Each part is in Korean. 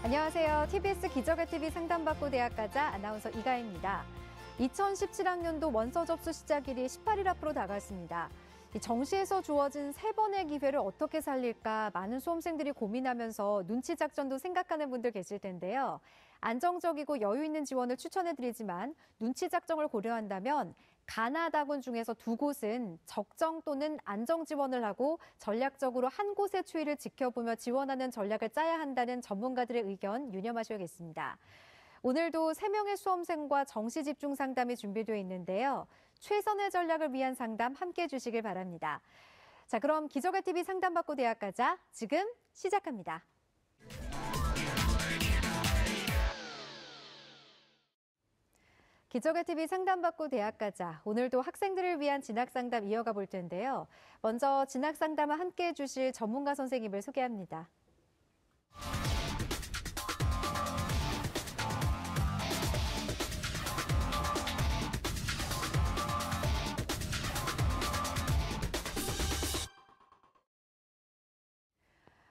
안녕하세요. TBS 기적의 TV 상담받고 대학 가자 아나운서 이가희입니다. 2017학년도 원서 접수 시작일이 18일 앞으로 다가왔습니다. 정시에서 주어진 3번의 기회를 어떻게 살릴까 많은 수험생들이 고민하면서 눈치 작전도 생각하는 분들 계실 텐데요. 안정적이고 여유 있는 지원을 추천해드리지만 눈치 작전을 고려한다면 가나다군 중에서 2곳은 적정 또는 안정 지원을 하고 전략적으로 한 곳의 추이를 지켜보며 지원하는 전략을 짜야 한다는 전문가들의 의견 유념하셔야겠습니다. 오늘도 3명의 수험생과 정시 집중 상담이 준비되어 있는데요. 최선의 전략을 위한 상담 함께해 주시길 바랍니다. 자, 그럼 기적의 TV 상담받고 대학 가자 지금 시작합니다. 기적의 TV 상담받고 대학 가자. 오늘도 학생들을 위한 진학상담 이어가 볼 텐데요. 먼저 진학상담을 함께해 주실 전문가 선생님을 소개합니다.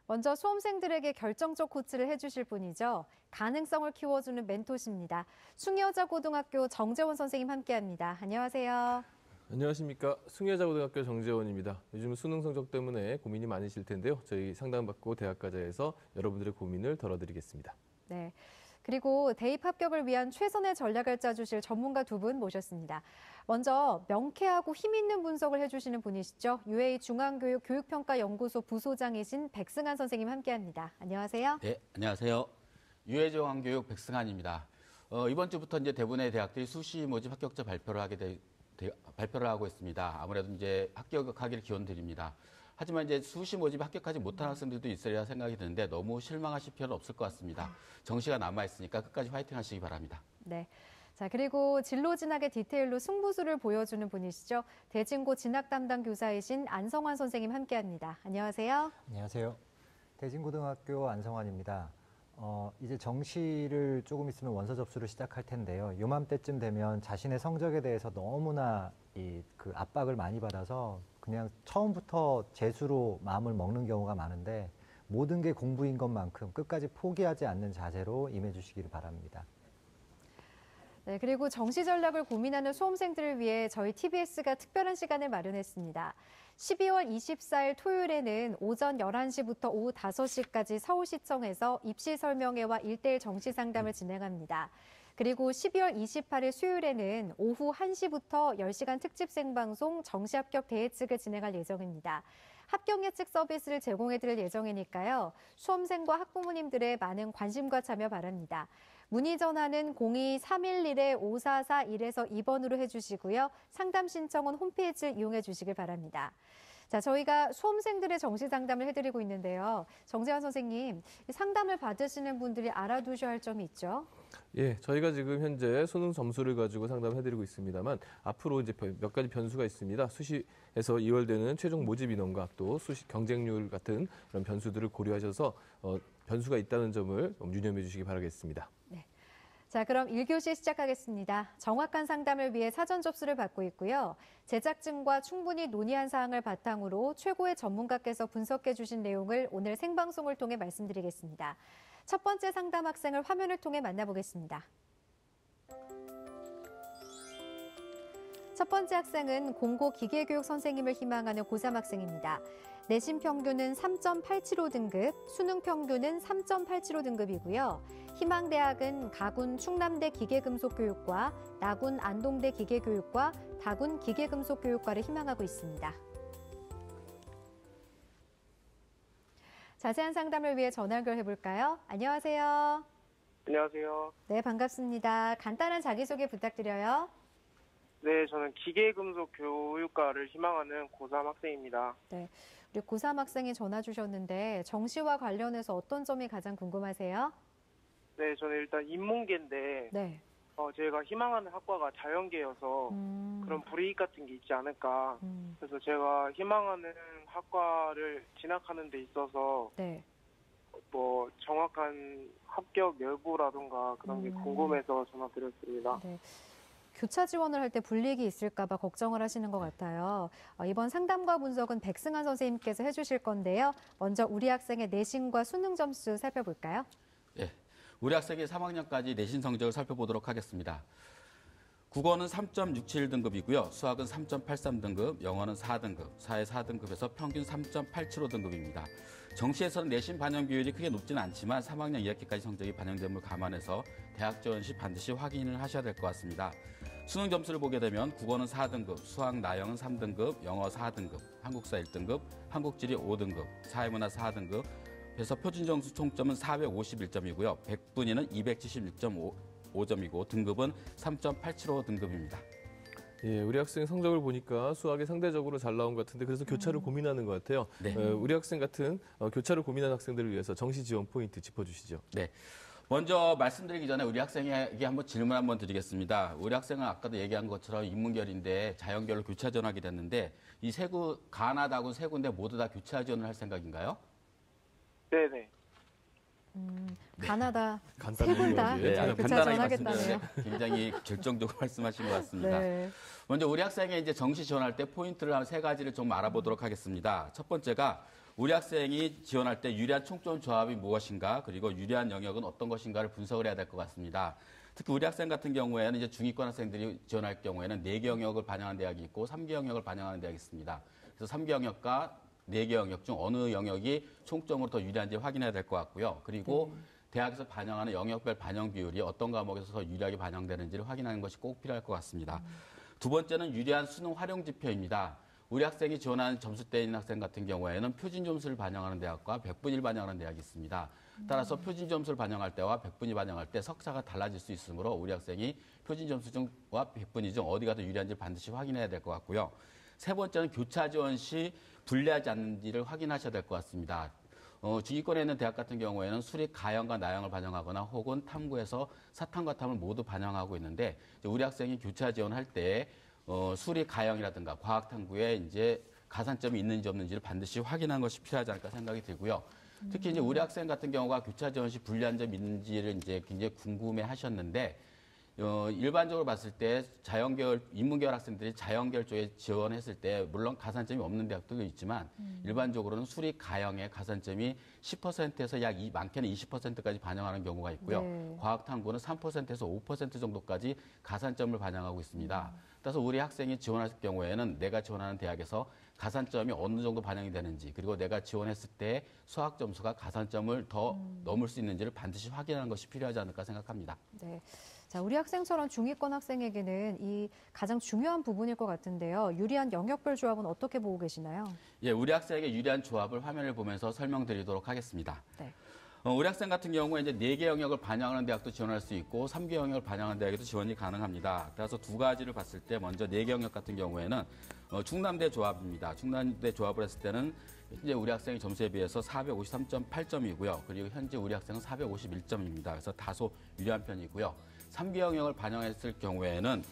먼저 수험생들에게 결정적 코치를 해주실 분이죠. 가능성을 키워주는 멘토십니다. 숭여자고등학교 정재원 선생님 함께합니다. 안녕하세요. 안녕하십니까. 숭여자고등학교 정재원입니다. 요즘 수능 성적 때문에 고민이 많으실 텐데요. 저희 상담받고 대학가자에서 여러분들의 고민을 덜어드리겠습니다. 네. 그리고 대입 합격을 위한 최선의 전략을 짜주실 전문가 2분 모셨습니다. 먼저 명쾌하고 힘 있는 분석을 해주시는 분이시죠. UA 중앙교육 교육평가연구소 부소장이신 백승한 선생님 함께합니다. 안녕하세요. 네, 안녕하세요. UA 중앙교육 백승한입니다. 이번 주부터 이제 대부분의 대학들이 수시 모집 합격자 발표를 하고 있습니다. 아무래도 이제 합격하기를 기원드립니다. 하지만 이제 수시 모집 합격하지 못한 학생들도 있으리라 생각이 드는데 너무 실망하실 필요는 없을 것 같습니다. 정시가 남아있으니까 끝까지 화이팅 하시기 바랍니다. 네. 자, 그리고 진로 진학의 디테일로 승부수를 보여주는 분이시죠. 대진고 진학 담당 교사이신 안성환 선생님 함께합니다. 안녕하세요. 안녕하세요. 대진고등학교 안성환입니다. 이제 정시를 조금 있으면 원서 접수를 시작할 텐데요. 요맘때쯤 되면 자신의 성적에 대해서 너무나 그 압박을 많이 받아서 그냥 처음부터 재수로 마음을 먹는 경우가 많은데 모든 게 공부인 것만큼 끝까지 포기하지 않는 자세로 임해주시기를 바랍니다. 네, 그리고 정시 전략을 고민하는 수험생들을 위해 저희 TBS가 특별한 시간을 마련했습니다. 12월 24일 토요일에는 오전 11시부터 오후 5시까지 서울시청에서 입시 설명회와 1:1 정시 상담을 진행합니다. 그리고 12월 28일 수요일에는 오후 1시부터 10시간 특집 생방송 정시 합격 대예측을 진행할 예정입니다. 합격 예측 서비스를 제공해드릴 예정이니까요. 수험생과 학부모님들의 많은 관심과 참여 바랍니다. 문의 전화는 02-311-5441에서 2번으로 해주시고요. 상담 신청은 홈페이지를 이용해 주시길 바랍니다. 자, 저희가 수험생들의 정시 상담을 해드리고 있는데요. 정재환 선생님, 상담을 받으시는 분들이 알아두셔야 할 점이 있죠? 예, 저희가 지금 현재 수능 점수를 가지고 상담해드리고 있습니다만 앞으로 이제 몇 가지 변수가 있습니다. 수시에서 이월되는 최종 모집 인원과 또 수시 경쟁률 같은 그런 변수들을 고려하셔서 변수가 있다는 점을 유념해 주시기 바라겠습니다. 네. 자, 그럼 1교시 시작하겠습니다. 정확한 상담을 위해 사전 접수를 받고 있고요. 제작진과 충분히 논의한 사항을 바탕으로 최고의 전문가께서 분석해 주신 내용을 오늘 생방송을 통해 말씀드리겠습니다. 첫 번째 상담 학생을 화면을 통해 만나보겠습니다. 첫 번째 학생은 공고 기계교육 선생님을 희망하는 고3 학생입니다. 내신 평균은 3.875등급, 수능 평균은 3.875등급이고요. 희망 대학은 가군 충남대 기계금속교육과, 나군 안동대 기계교육과, 다군 기계금속교육과를 희망하고 있습니다. 자세한 상담을 위해 전화 연결해볼까요? 안녕하세요. 안녕하세요. 네, 반갑습니다. 간단한 자기소개 부탁드려요. 네, 저는 기계금속 교육과를 희망하는 고3 학생입니다. 네, 우리 고3 학생이 전화 주셨는데 정시와 관련해서 어떤 점이 가장 궁금하세요? 네, 저는 일단 인문계인데 네. 제가 희망하는 학과가 자연계여서 그런 불이익 같은 게 있지 않을까. 그래서 제가 희망하는 학과를 진학하는 데 있어서 네. 뭐 정확한 합격 여부라든가 그런 게 궁금해서 전화드렸습니다. 네. 교차 지원을 할 때 불이익이 있을까 봐 걱정을 하시는 것 같아요. 이번 상담과 분석은 백승한 선생님께서 해주실 건데요. 먼저 우리 학생의 내신과 수능 점수 살펴볼까요? 네. 우리 학생의 3학년까지 내신 성적을 살펴보도록 하겠습니다. 국어는 3.67등급이고요. 수학은 3.83등급, 영어는 4등급, 사회 4등급에서 평균 3.875등급입니다. 정시에서는 내신 반영 비율이 크게 높지는 않지만 3학년 2학기까지 성적이 반영됨을 감안해서 대학 지원 시 반드시 확인을 하셔야 될 것 같습니다. 수능 점수를 보게 되면 국어는 4등급, 수학 나영은 3등급, 영어 4등급, 한국사 1등급, 한국지리 5등급, 사회문화 4등급, 그래서 표준점수 총점은 451점이고요. 100분위는 276.5점이고 등급은 3.875 등급입니다. 예, 우리 학생 성적을 보니까 수학이 상대적으로 잘 나온 것 같은데 그래서 교차를 고민하는 것 같아요. 네. 우리 학생 같은 교차를 고민하는 학생들을 위해서 정시 지원 포인트 짚어주시죠. 네. 먼저 말씀드리기 전에 우리 학생에게 한번 질문 한번 드리겠습니다. 우리 학생은 아까도 얘기한 것처럼 인문결인데 자연결로 교차 지원하게 됐는데 이 가나다군 세 군데 모두 다 교차 지원을 할 생각인가요? 네네. 가나다 간단히 세 분 다 얘기하지. 아주 교차 간단하게 전하겠다네요. 말씀드렸는데 굉장히 결정적으로 말씀하신 것 같습니다. 네. 먼저 우리 학생이 이제 정시 지원할 때 포인트를 한 세 가지를 좀 알아보도록 하겠습니다. 첫 번째가 우리 학생이 지원할 때 유리한 총점 조합이 무엇인가, 그리고 유리한 영역은 어떤 것인가를 분석을 해야 될 것 같습니다. 특히 우리 학생 같은 경우에는 이제 중위권 학생들이 지원할 경우에는 4개 영역을 반영한 대학이 있고 3개 영역을 반영하는 대학이 있습니다. 그래서 3개 영역과 4개 영역 중 어느 영역이 총점으로 더 유리한지 확인해야 될 것 같고요. 그리고 대학에서 반영하는 영역별 반영 비율이 어떤 과목에서 더 유리하게 반영되는지를 확인하는 것이 꼭 필요할 것 같습니다. 두 번째는 유리한 수능 활용 지표입니다. 우리 학생이 지원하는 점수대에 있는 학생 같은 경우에는 표준 점수를 반영하는 대학과 100분위를 반영하는 대학이 있습니다. 따라서 표준 점수를 반영할 때와 100분위 반영할 때 석사가 달라질 수 있으므로 우리 학생이 표준 점수 중과 100분위 중 어디가 더 유리한지 반드시 확인해야 될 것 같고요. 세 번째는 교차 지원 시 불리하지 않는지를 확인하셔야 될 것 같습니다. 중위권에 있는 대학 같은 경우에는 수리 가형과 나형을 반영하거나 혹은 탐구에서 사탐과 탐을 모두 반영하고 있는데 우리 학생이 교차 지원할 때 수리 가형이라든가 과학 탐구에 이제 가산점이 있는지 없는지를 반드시 확인하는 것이 필요하지 않을까 생각이 들고요. 특히 이제 우리 학생 같은 경우가 교차 지원 시 불리한 점이 있는지를 이제 굉장히 궁금해 하셨는데 일반적으로 봤을 때 자연계열, 인문계열 학생들이 자연계열 쪽에 지원했을 때 물론 가산점이 없는 대학들도 있지만 일반적으로는 수리 가형의 가산점이 10%에서 많게는 20%까지 반영하는 경우가 있고요. 네. 과학탐구는 3%에서 5% 정도까지 가산점을 반영하고 있습니다. 따라서 우리 학생이 지원할 경우에는 내가 지원하는 대학에서 가산점이 어느 정도 반영이 되는지, 그리고 내가 지원했을 때 수학 점수가 가산점을 더 넘을 수 있는지를 반드시 확인하는 것이 필요하지 않을까 생각합니다. 네. 자, 우리 학생처럼 중위권 학생에게는 이 가장 중요한 부분일 것 같은데요. 유리한 영역별 조합은 어떻게 보고 계시나요? 예, 우리 학생에게 유리한 조합을 화면을 보면서 설명드리도록 하겠습니다. 네. 우리 학생 같은 경우에 이제 4개 영역을 반영하는 대학도 지원할 수 있고 3개 영역을 반영하는 대학에도 지원이 가능합니다. 따라서 두 가지를 봤을 때 먼저 4개 영역 같은 경우에는 충남대 조합입니다. 충남대 조합을 했을 때는 이제 우리 학생의 점수에 비해서 453.8점이고요. 그리고 현재 우리 학생은 451점입니다. 그래서 다소 유리한 편이고요. 3개 영역을 반영했을 경우에는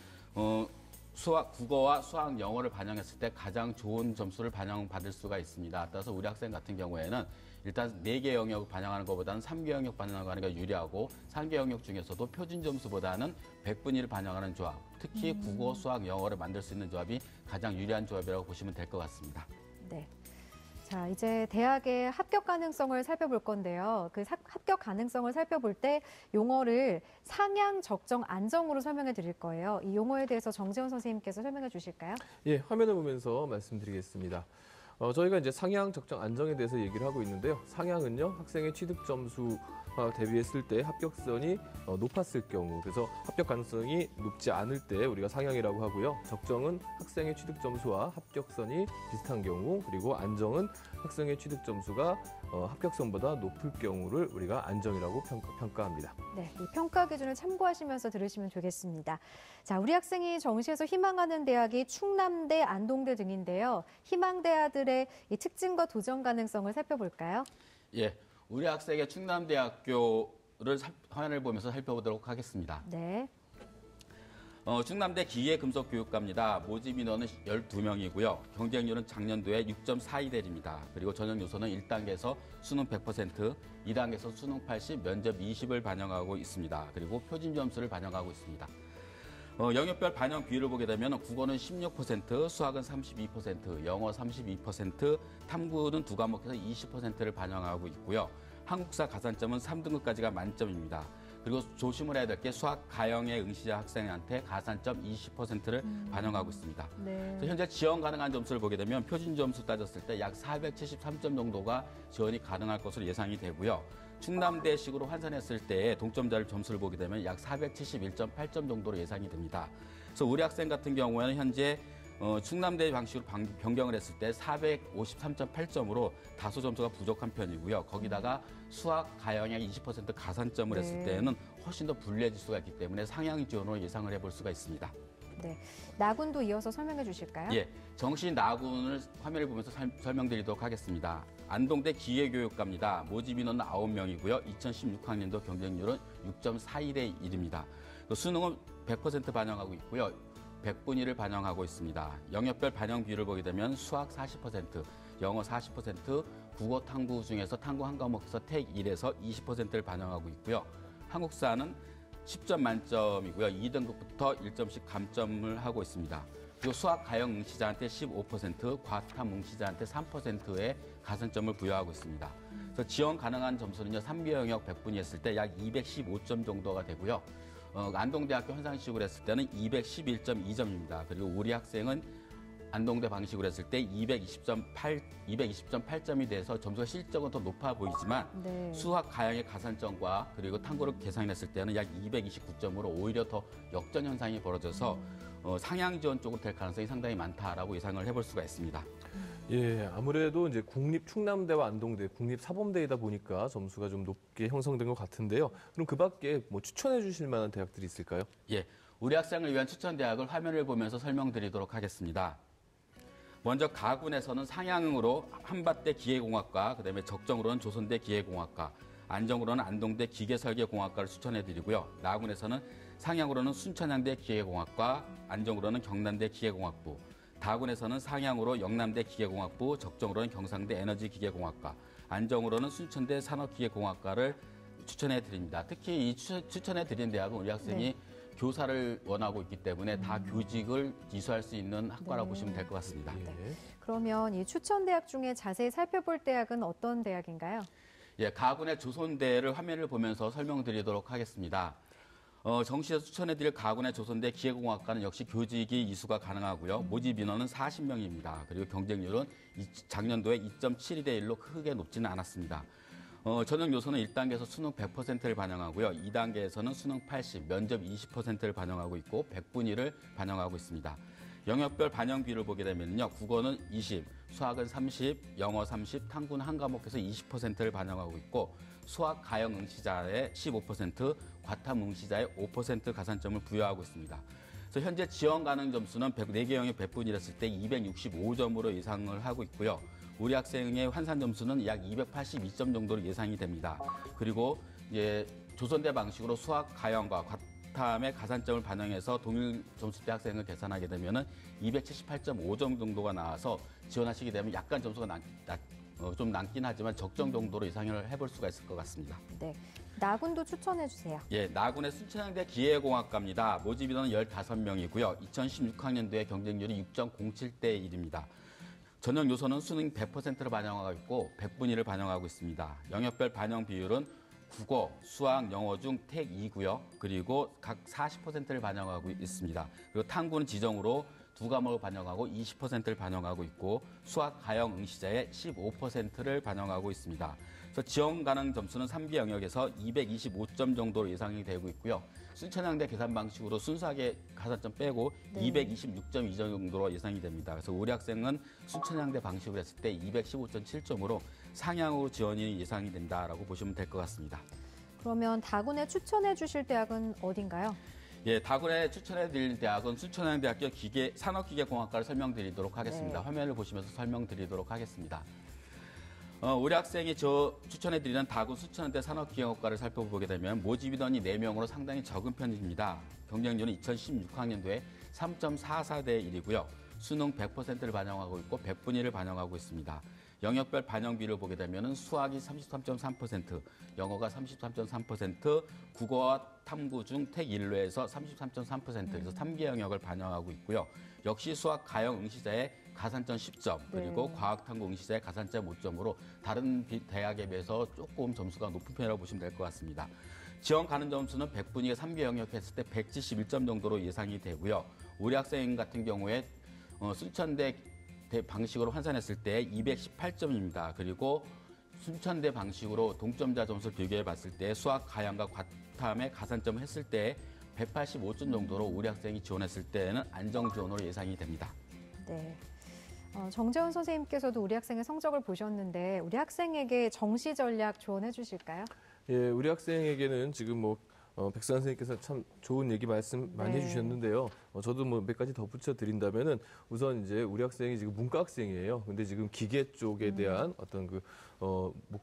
수학, 국어와 수학, 영어를 반영했을 때 가장 좋은 점수를 반영받을 수가 있습니다. 따라서 우리 학생 같은 경우에는 일단 4개 영역을 반영하는 것보다는 3개 영역 반영하는 게 유리하고 3개 영역 중에서도 표준 점수보다는 100분위를 반영하는 조합, 특히 국어, 수학, 영어를 만들 수 있는 조합이 가장 유리한 조합이라고 보시면 될 것 같습니다. 네. 자, 이제 대학의 합격 가능성을 살펴볼 건데요. 그 합격 가능성을 살펴볼 때 용어를 상향, 적정, 안정으로 설명해 드릴 거예요. 이 용어에 대해서 정재원 선생님께서 설명해 주실까요? 예, 화면을 보면서 말씀드리겠습니다. 저희가 이제 상향, 적정, 안정에 대해서 얘기를 하고 있는데요. 상향은요, 학생의 취득 점수와 대비했을 때 합격선이 높았을 경우, 그래서 합격 가능성이 높지 않을 때 우리가 상향이라고 하고요. 적정은 학생의 취득 점수와 합격선이 비슷한 경우, 그리고 안정은 학생의 취득 점수가 합격선보다 높을 경우를 우리가 안정이라고 평가합니다. 네, 이 평가 기준을 참고하시면서 들으시면 되겠습니다. 자, 우리 학생이 정시에서 희망하는 대학이 충남대, 안동대 등인데요. 희망대학들의 이 특징과 도전 가능성을 살펴볼까요? 예, 우리 학생의 충남대학교를 화면을 보면서 살펴보도록 하겠습니다. 네. 충남대 기계금속교육과입니다. 모집 인원은 12명이고요. 경쟁률은 작년도에 6.42대입니다. 그리고 전형 요소는 1단계에서 수능 100%, 2단계에서 수능 80, 면접 20을 반영하고 있습니다. 그리고 표준 점수를 반영하고 있습니다. 영역별 반영 비율을 보게 되면 국어는 16%, 수학은 32%, 영어 32%, 탐구는 두 과목에서 20%를 반영하고 있고요. 한국사 가산점은 3등급까지가 만점입니다. 그리고 조심을 해야 될 게 수학 가형의 응시자 학생한테 가산점 20%를 반영하고 있습니다. 네. 현재 지원 가능한 점수를 보게 되면 표준 점수 따졌을 때 약 473점 정도가 지원이 가능할 것으로 예상이 되고요. 충남대식으로 환산했을 때 동점자를 점수를 보게 되면 약 471.8점 정도로 예상이 됩니다. 그래서 우리 학생 같은 경우에는 현재 충남대 방식으로 변경을 했을 때 453.8점으로 다소 점수가 부족한 편이고요. 거기다가 수학 가형의 20% 가산점을 네. 했을 때는 훨씬 더 불리해질 수가 있기 때문에 상향 지원으로 예상을 해볼 수가 있습니다. 네. 나군도 이어서 설명해 주실까요? 예, 정시 나군을 화면을 보면서 설명드리도록 하겠습니다. 안동대 기계교육과입니다. 모집 인원은 9명이고요. 2016학년도 경쟁률은 6.41대 1입니다. 수능은 100% 반영하고 있고요. 100분위를 반영하고 있습니다. 영역별 반영 비율을 보게 되면 수학 40%, 영어 40%, 국어 탐구 중에서 탐구 한 과목에서 택 1에서 20%를 반영하고 있고요. 한국사는 10점 만점이고요. 2등급부터 1점씩 감점을 하고 있습니다. 그리고 수학 가형 응시자한테 15%, 과탐 응시자한테 3%의 가산점을 부여하고 있습니다. 그래서 지원 가능한 점수는요. 3개 영역 100분위 했을 때 약 215점 정도가 되고요. 안동대학교 현상식으로 했을 때는 211.2점입니다. 그리고 우리 학생은 안동대 방식으로 했을 때 220.8점이 돼서 점수가 실적은 더 높아 보이지만 네. 수학 가형의 가산점과 그리고 탐구를 계산했을 때는 약 229점으로 오히려 더 역전 현상이 벌어져서 상향 지원 쪽으로 될 가능성이 상당히 많다라고 예상을 해볼 수가 있습니다. 예, 아무래도 이제 국립 충남대와 안동대, 국립 사범대이다 보니까 점수가 좀 높게 형성된 것 같은데요. 그럼 그 밖에 뭐 추천해 주실 만한 대학들이 있을까요? 예, 우리 학생을 위한 추천 대학을 화면을 보면서 설명드리도록 하겠습니다. 먼저 가군에서는 상향으로 한밭대 기계공학과, 그다음에 적정으로는 조선대 기계공학과, 안정으로는 안동대 기계설계공학과를 추천해드리고요. 나군에서는 상향으로는 순천향대 기계공학과, 안정으로는 경남대 기계공학부, 다군에서는 상향으로 영남대 기계공학부, 적정으로는 경상대 에너지기계공학과, 안정으로는 순천대 산업기계공학과를 추천해드립니다. 특히 이 추천해드린 대학은 우리 학생이 네. 교사를 원하고 있기 때문에 다 교직을 이수할 수 있는 학과라고 네. 보시면 될 것 같습니다. 예. 그러면 이 추천 대학 중에 자세히 살펴볼 대학은 어떤 대학인가요? 예, 가군의 조선대를 화면을 보면서 설명드리도록 하겠습니다. 정시에서 추천해드릴 가군의 조선대 기계공학과는 역시 교직이 이수가 가능하고요. 모집 인원은 40명입니다. 그리고 경쟁률은 작년도에 2.72대 1로 크게 높지는 않았습니다. 전형 요소는 1단계에서 수능 100%를 반영하고요. 2단계에서는 수능 80, 면접 20%를 반영하고 있고 100분위를 반영하고 있습니다. 영역별 반영 비율을 보게 되면요. 국어는 20, 수학은 30, 영어 30, 탐구는 한 과목에서 20%를 반영하고 있고 수학 가형 응시자의 15%, 과탐 응시자의 5% 가산점을 부여하고 있습니다. 그래서 현재 지원 가능 점수는 4개 영역 100분위를 했을 때 265점으로 예상을 하고 있고요. 우리 학생의 환산 점수는 약 282점 정도로 예상이 됩니다. 그리고 이제 조선대 방식으로 수학 가형과 과탐의 가산점을 반영해서 동일 점수대 학생을 계산하게 되면은 278.5점 정도가 나와서 지원하시게 되면 약간 점수가 좀 남긴 하지만 적정 정도로 예상을 해볼 수가 있을 것 같습니다. 네. 나군도 추천해 주세요. 예, 나군의 순천향대 기계공학과입니다. 모집 인원은 15명이고요. 2016학년도에 경쟁률이 6.07대 1입니다. 전형 요소는 수능 100%를 반영하고 있고 100분위를 반영하고 있습니다. 영역별 반영 비율은 국어, 수학, 영어 중 택 2고요. 그리고 각 40%를 반영하고 있습니다. 그리고 탐구는 지정으로 2과목을 반영하고 20%를 반영하고 있고 수학 가형 응시자의 15%를 반영하고 있습니다. 그래서 지원 가능 점수는 3개 영역에서 225점 정도로 예상이 되고 있고요. 순천향대 계산 방식으로 순수하게 가산점 빼고 네. 226.2점 정도로 예상이 됩니다. 그래서 우리 학생은 순천향대 방식으로 했을 때 215.7점으로 상향으로 지원이 예상이 된다라고 보시면 될 것 같습니다. 그러면 다군에 추천해 주실 대학은 어딘가요? 예, 다군에 추천해드릴 대학은 순천향대학교 산업기계공학과를 설명드리도록 하겠습니다. 네. 화면을 보시면서 설명드리도록 하겠습니다. 우리 학생이 추천해드리는 다군 순천향대 산업기계공학과를 살펴보게 되면 모집 인원이 4명으로 상당히 적은 편입니다. 경쟁률은 2016학년도에 3.44대 1이고요. 수능 100%를 반영하고 있고 100분위를 반영하고 있습니다. 영역별 반영 비율을 보게 되면 수학이 33.3%, 영어가 33.3%, 국어와 탐구 중 택 1로에서 33.3%, 그래서 3개 영역을 반영하고 있고요. 역시 수학 가형 응시자의 가산점 10점, 그리고 네. 과학 탐구 응시자의 가산점 5점으로 다른 대학에 비해서 조금 점수가 높은 편이라고 보시면 될 것 같습니다. 지원 가능 점수는 100분위에 3개 영역했을 때 171점 정도로 예상이 되고요. 우리 학생 같은 경우에 순천대 방식으로 환산했을 때 218점입니다. 그리고 순천대 방식으로 동점자 점수를 비교해 봤을 때 수학, 가양과 과탐의 가산점을 했을 때 185점 정도로 우리 학생이 지원했을 때는 안정 지원으로 예상이 됩니다. 네. 정재훈 선생님께서도 우리 학생의 성적을 보셨는데 우리 학생에게 정시 전략 조언해 주실까요? 예, 우리 학생에게는 지금 백수환 선생님께서 참 좋은 얘기 말씀 많이 네. 해주셨는데요. 저도 몇 가지 덧붙여 드린다면은 우선 이제 우리 학생이 지금 문과 학생이에요. 근데 지금 기계 쪽에 대한 어떤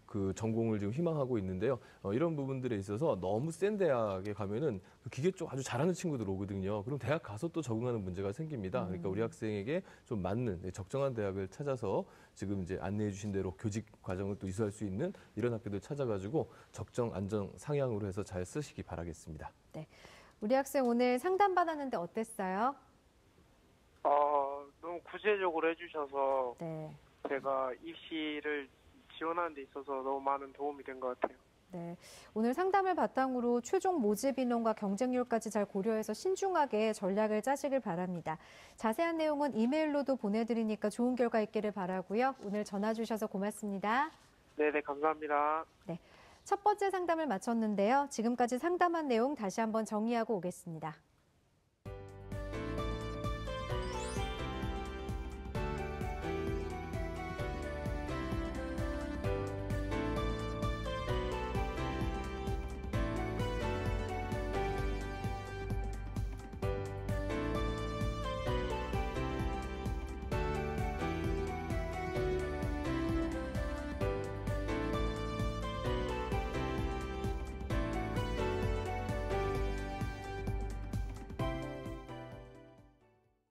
그 전공을 지금 희망하고 있는데요. 이런 부분들에 있어서 너무 센 대학에 가면은 그 기계 쪽 아주 잘하는 친구들 오거든요. 그럼 대학 가서 또 적응하는 문제가 생깁니다. 그러니까 우리 학생에게 좀 맞는 적정한 대학을 찾아서 지금 이제 안내해 주신 대로 교직 과정을 또 이수할 수 있는 이런 학교들 찾아가지고 적정 안정 상향으로 해서 잘 쓰시기 바라겠습니다. 네. 우리 학생 오늘 상담 받았는데 어땠어요? 너무 구체적으로 해주셔서 네. 제가 입시를 지원하는 데 있어서 너무 많은 도움이 된 것 같아요. 네. 오늘 상담을 바탕으로 최종 모집 인원과 경쟁률까지 잘 고려해서 신중하게 전략을 짜시길 바랍니다. 자세한 내용은 이메일로도 보내드리니까 좋은 결과 있기를 바라고요. 오늘 전화 주셔서 고맙습니다. 네네, 감사합니다. 첫 번째 상담을 마쳤는데요. 지금까지 상담한 내용 다시 한번 정리하고 오겠습니다.